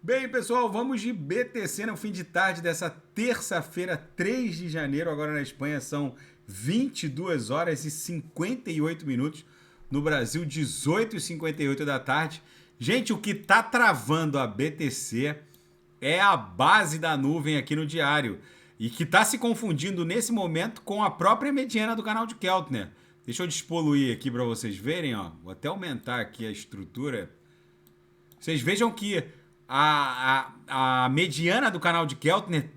Bem, pessoal, vamos de BTC no fim de tarde dessa terça-feira, 3 de janeiro. Agora na Espanha são 22 horas e 58 minutos. No Brasil, 18h58 da tarde. Gente, o que tá travando a BTC é a base da nuvem aqui no diário. E que tá se confundindo nesse momento com a própria mediana do canal de Keltner. Deixa eu despoluir aqui para vocês verem, ó. Vou até aumentar aqui a estrutura. Vocês vejam que a mediana do canal de Keltner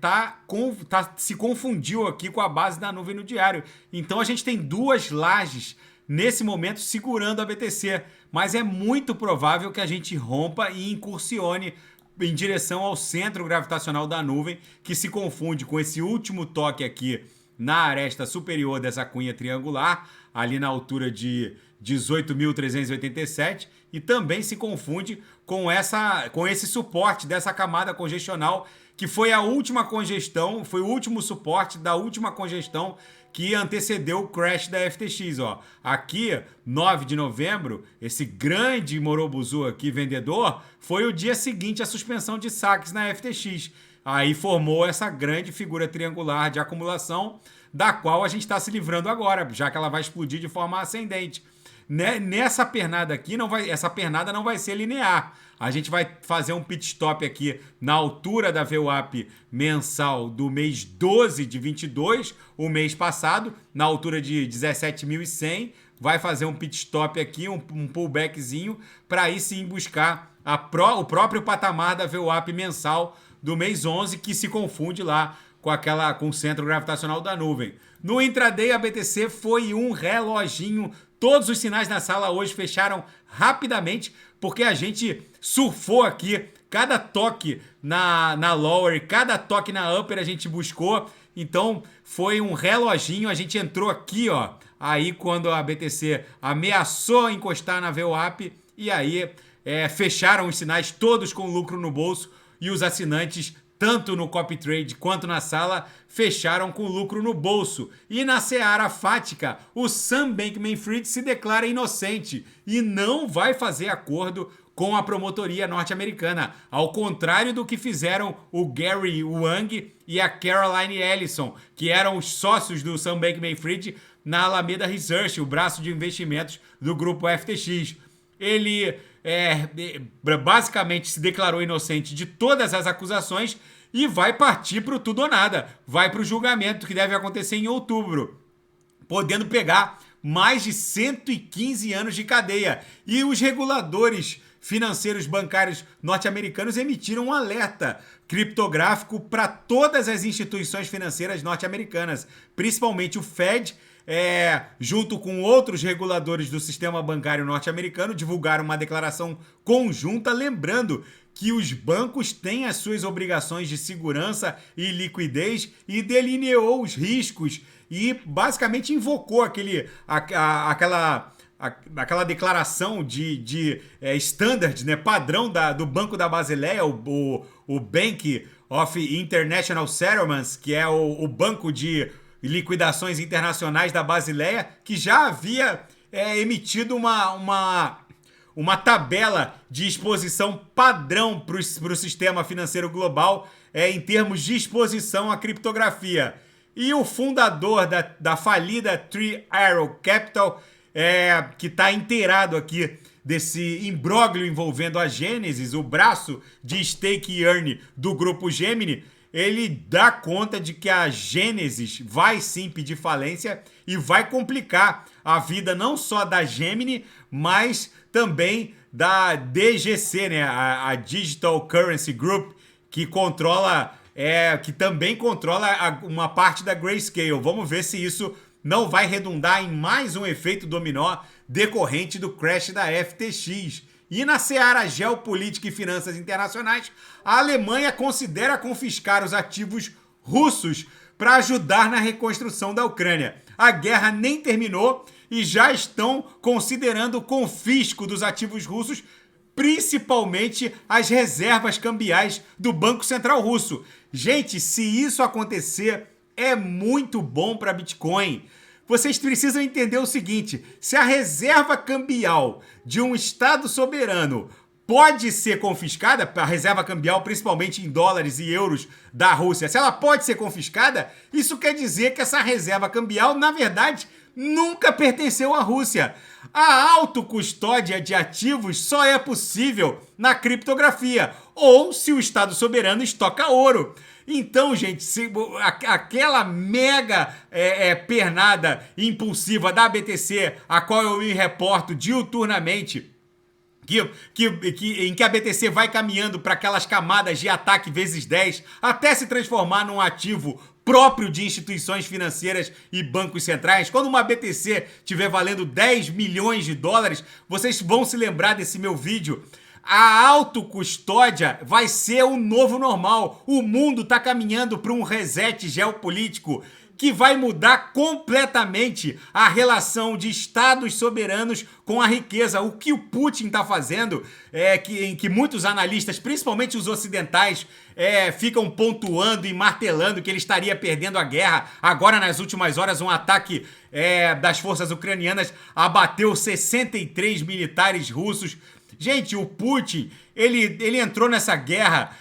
se confundiu aqui com a base da nuvem no diário. Então a gente tem duas lajes nesse momento segurando a BTC. Mas é muito provável que a gente rompa e incursione em direção ao centro gravitacional da nuvem, que se confunde com esse último toque aqui na aresta superior dessa cunha triangular, ali na altura de 18.387, e também se confunde com esse suporte dessa camada congestional, que foi a última congestão, foi o último suporte da última congestão que antecedeu o crash da FTX. Ó. Aqui, 9 de novembro, esse grande Morobuzu aqui, vendedor, foi o dia seguinte à suspensão de saques na FTX. Aí formou essa grande figura triangular de acumulação, da qual a gente está se livrando agora, já que ela vai explodir de forma ascendente. Nessa pernada aqui, essa pernada não vai ser linear. A gente vai fazer um pit stop aqui na altura da VWAP mensal do mês 12 de 22, o mês passado, na altura de 17.100. Vai fazer um pit stop aqui, um pullbackzinho, para aí sim buscar o próprio patamar da VWAP mensal do mês 11, que se confunde lá com o centro gravitacional da nuvem. No intraday, a BTC foi um reloginho. Todos os sinais na sala hoje fecharam rapidamente, porque a gente surfou aqui. Cada toque na lower, cada toque na upper a gente buscou. Então foi um reloginho. A gente entrou aqui, ó. Aí quando a BTC ameaçou encostar na VWAP, e aí fecharam os sinais todos com lucro no bolso, e os assinantes, tanto no copy trade quanto na sala, fecharam com lucro no bolso. E na seara fática, o Sam Bankman-Fried se declara inocente e não vai fazer acordo com a promotoria norte-americana, ao contrário do que fizeram o Gary Wang e a Caroline Ellison, que eram os sócios do Sam Bankman-Fried na Alameda Research, o braço de investimentos do grupo FTX. Ele basicamente se declarou inocente de todas as acusações e vai partir para o tudo ou nada. Vai para o julgamento que deve acontecer em outubro, podendo pegar mais de 115 anos de cadeia. E os reguladores financeiros bancários norte-americanos emitiram um alerta criptográfico para todas as instituições financeiras norte-americanas, principalmente o Fed, junto com outros reguladores do sistema bancário norte-americano, divulgaram uma declaração conjunta lembrando que os bancos têm as suas obrigações de segurança e liquidez, e delineou os riscos e basicamente invocou aquela declaração de standard, né, padrão do Banco da Basileia, o Bank of International Settlements, que é o banco de liquidações internacionais da Basileia, que já havia emitido uma tabela de exposição padrão para o sistema financeiro global em termos de exposição à criptografia. E o fundador da falida Three Arrow Capital, que está inteirado aqui desse imbróglio envolvendo a Genesis, o braço de stake e earn do grupo Gemini, ele dá conta de que a Genesis vai sim pedir falência e vai complicar a vida não só da Gemini, mas também da DGC, né? a Digital Currency Group, que também controla uma parte da Grayscale. Vamos ver se isso não vai redundar em mais um efeito dominó decorrente do crash da FTX. E na seara geopolítica e finanças internacionais, a Alemanha considera confiscar os ativos russos para ajudar na reconstrução da Ucrânia. A guerra nem terminou e já estão considerando o confisco dos ativos russos, principalmente as reservas cambiais do Banco Central Russo. Gente, se isso acontecer, é muito bom para Bitcoin. Vocês precisam entender o seguinte: se a reserva cambial de um Estado soberano pode ser confiscada, a reserva cambial, principalmente em dólares e euros da Rússia, se ela pode ser confiscada, isso quer dizer que essa reserva cambial, na verdade, nunca pertenceu à Rússia. A autocustódia de ativos só é possível na criptografia ou se o Estado soberano estoca ouro. Então, gente, aquela mega pernada impulsiva da BTC, a qual eu me reporto diuturnamente, em que a BTC vai caminhando para aquelas camadas de ataque vezes 10 até se transformar num ativo próprio de instituições financeiras e bancos centrais. Quando uma BTC estiver valendo 10 milhões de dólares, vocês vão se lembrar desse meu vídeo. A autocustódia vai ser o novo normal. O mundo está caminhando para um reset geopolítico que vai mudar completamente a relação de estados soberanos com a riqueza. O que o Putin está fazendo, em que muitos analistas, principalmente os ocidentais, ficam pontuando e martelando que ele estaria perdendo a guerra. Agora, nas últimas horas, um ataque das forças ucranianas abateu 63 militares russos. Gente, o Putin, ele entrou nessa guerra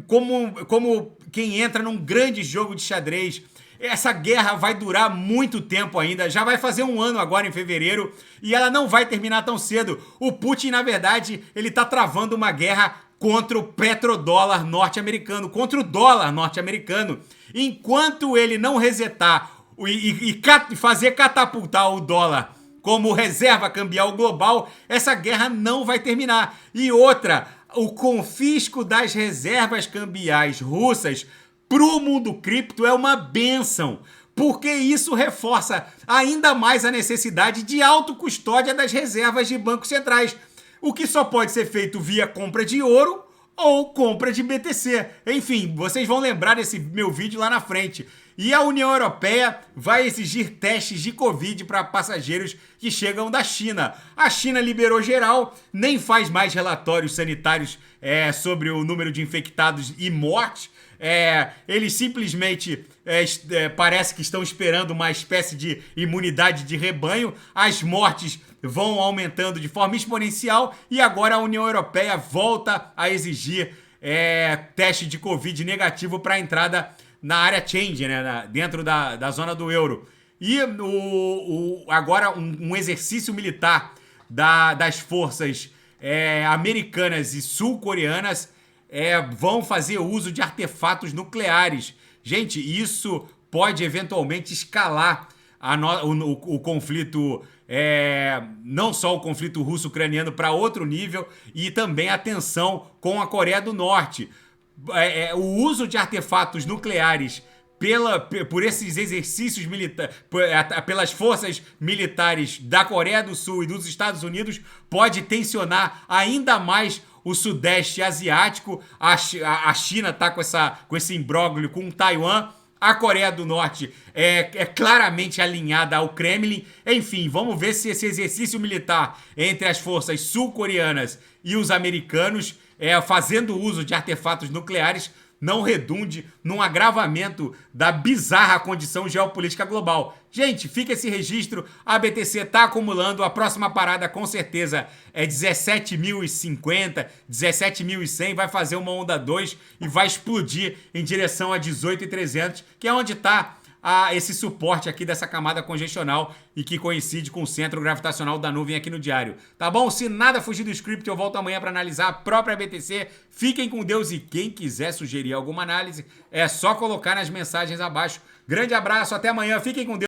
como quem entra num grande jogo de xadrez. Essa guerra vai durar muito tempo ainda, já vai fazer um ano agora em fevereiro e ela não vai terminar tão cedo. O Putin, na verdade, ele tá travando uma guerra contra o petrodólar norte-americano, contra o dólar norte-americano. Enquanto ele não resetar e fazer catapultar o dólar como reserva cambial global, essa guerra não vai terminar. E outra, o confisco das reservas cambiais russas para o mundo cripto é uma bênção, porque isso reforça ainda mais a necessidade de autocustódia das reservas de bancos centrais, o que só pode ser feito via compra de ouro ou compra de BTC. Enfim, vocês vão lembrar desse meu vídeo lá na frente. E a União Europeia vai exigir testes de Covid para passageiros que chegam da China. A China liberou geral, nem faz mais relatórios sanitários sobre o número de infectados e mortes. Eles simplesmente parece que estão esperando uma espécie de imunidade de rebanho. As mortes vão aumentando de forma exponencial e agora a União Europeia volta a exigir teste de Covid negativo para a entrada na área change, né, dentro da zona do euro. E agora um exercício militar das forças americanas e sul-coreanas vão fazer uso de artefatos nucleares. Gente, isso pode eventualmente escalar o conflito, não só o conflito russo-ucraniano para outro nível, e também a tensão com a Coreia do Norte. O uso de artefatos nucleares por esses exercícios militares, pelas forças militares da Coreia do Sul e dos Estados Unidos, pode tensionar ainda mais o Sudeste Asiático. A China está com esse imbróglio com Taiwan. A Coreia do Norte é claramente alinhada ao Kremlin. Enfim, vamos ver se esse exercício militar entre as forças sul-coreanas e os americanos, fazendo uso de artefatos nucleares, não redunde num agravamento da bizarra condição geopolítica global. Gente, fica esse registro, a BTC está acumulando, a próxima parada com certeza é 17.050, 17.100, vai fazer uma onda 2 e vai explodir em direção a 18.300, que é onde está esse suporte aqui dessa camada congestional e que coincide com o centro gravitacional da nuvem aqui no diário. Tá bom? Se nada fugir do script, eu volto amanhã para analisar a própria BTC. Fiquem com Deus e quem quiser sugerir alguma análise, é só colocar nas mensagens abaixo. Grande abraço, até amanhã, fiquem com Deus.